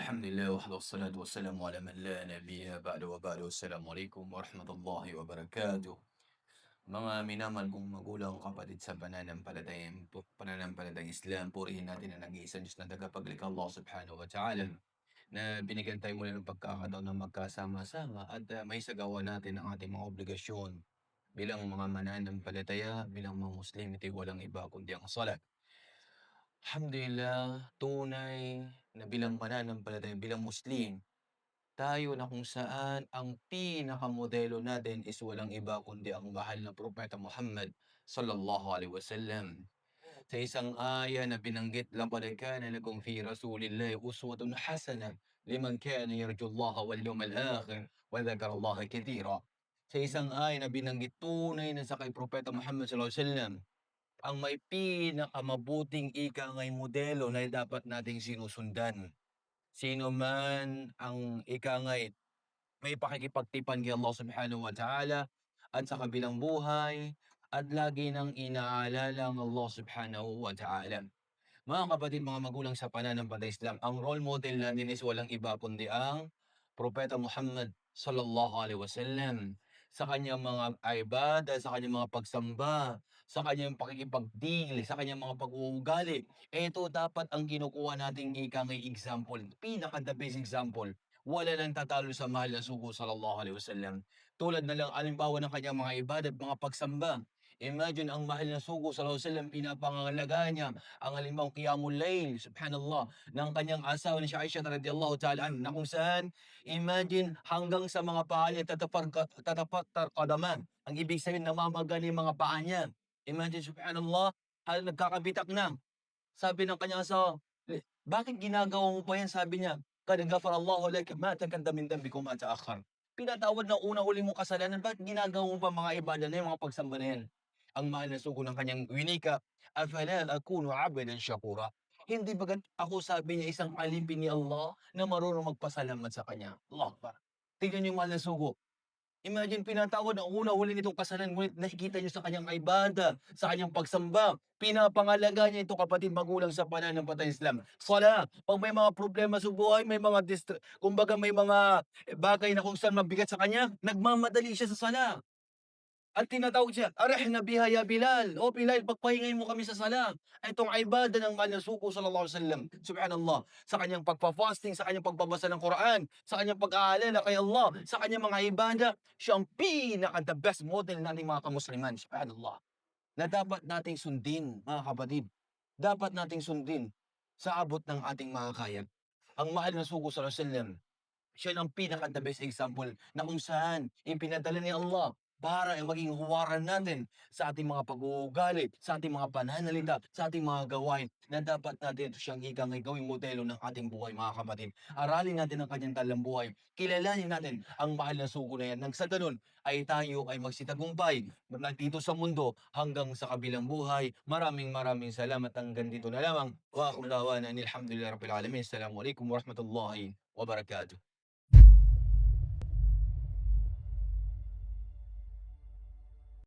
Alhamdulillah wahdahu wassalatu wassalamu ala man la nabiyya ba'du wa ba'du. Assalamualaikum warahmatullahi wabarakatuh. Mga minamahal kong magulang, kapatid sa pananampalatayang Islam, purihin natin ang nag-iisang Diyos na tagapaglikha, Allah Subhanahu wa Ta'ala, na binigyan tayo muli ng pagkakataon na magkasama-sama at maisagawa natin ang ating mga obligasyon bilang mga mananampalataya, bilang mga Muslim. Ito'y walang iba kundi ang salat. Alhamdulillah, tunay na bilang mananampalataya, bilang Muslim, tayo na kung saan ang pinakamodelo natin is walang iba kundi ang mahal na propeta Muhammad sallallahu alaihi wasallam. Sa isang aya na binanggit, "Laqad kana lakum fi Rasulillahi uswatun hasanah liman kana yarjullaha wal yawmal akhir wa dhakara Allaha katira." Sa isang aya na binanggit, tunay na sa kay propeta Muhammad sallallahu alaihi wasallam ang may pinakamabuting ikangay modelo na dapat nating sinusundan. Sino man ang ikangay may pakikipagtipan kay Allah Subhanahu wa Ta'ala at sa kabilang buhay at lagi nang inaalala ang Allah Subhanahu wa Ta'ala. Mga kapatid, mga magulang sa pananampalatayang Islam, ang role model natin is walang iba kundi ang Propeta Muhammad sallallahu alaihi wasallam. Sa kanyang mga ibada, sa kanyang mga pagsamba, sa kanyang pakikipagdeal, sa kanyang mga pag-uugali. Ito dapat ang kinukuha nating ika ngay example, pinaka the best example. Wala nang tatalo sa mahal na sugo sallallahu alaihi wasallam. Tulad na lang halimbawa ng kanyang mga ibada at mga pagsamba. Imagine ang mahal na sugo sallallahu alaihi wasallam, pinapangangalagaan niya ang halimbawang qiyamul layl, subhanallah, ng kanyang asawa na si Aisha radhiyallahu ta'ala anha, na kung saan, imagine, hanggang sa mga paa niya tatapat qadaman. Ang ibig sabihin, namamaga na yung mga paa niya. Imagine, subhanallah, nagkakabitak na. Sabi ng kanyang asawa, "Bakit ginagawa mo pa yan?" Sabi niya, "Qad ghafarallahu laka ma taqaddama min dhanbika wa ma ta'akhkhar." Pinatawad ng una-huli mong kasalanan, bakit ginagawa mo pa mga ibada na yan, mga pagsamba na yan? Ang mahal na sugo ng kanyang winika, "Afala akunu 'abdan shakura." Hindi bagat ako, sabi niya, isang alipin ni Allah na marunong magpasalamat sa kanya. Allahu Akbar. Tignan niyo yung mahal na sugo. Imagine, pinatawad ang una-huli nitong kasalanan, ngunit nakikita niyo sa kanyang ibada, sa kanyang pagsamba, pinapangalaga niya ito, kapatid, magulang sa pananampalatayang Islam. Sala, 'pag may mga problema sa buhay, may mga kumbaga may mga bagay na kung saan mabigat sa kanya, nagmamadali siya sa sala. At tinatawag siya, "Arihna biha ya Bilal." "O Bilal, pagpahingay mo kami sa sala." Itong ibada ng mahal na sugo sallallahu alaihi wasallam, subhanallah, sa kanyang pagfa-fasting, sa kanyang pagbabasa ng Quran, sa kanyang pag-aalala kay Allah, sa kanyang mga ibada, siya ang pinaka the best model nating mga kamusliman, subhanallah, na dapat nating sundin, mga kapatid. Dapat nating sundin sa abot ng ating makakaya. Ang mahal na sugo sallallahu alaihi wasallam, siya ang pinaka the best example na kung saan ipinadala ni Allah para maging huwaran natin sa ating mga pag-uugali, sa ating mga pananalita, sa ating mga gawain, na dapat natin ito siyang ika ngay gawing modelo ng ating buhay, mga kapatid. Aralin natin ang kanyang talambuhay. Kilalanin natin ang mahal na sugo na yan. Nang sa ganun ay tayo ay magsitagumpay mula dito sa mundo hanggang sa kabilang buhay. Maraming maraming salamat. Hanggang dito na lamang. Wa akhiru da'wana anil hamdulillahi rabbil alamin. Assalamualaikum warahmatullahi wabarakatuh.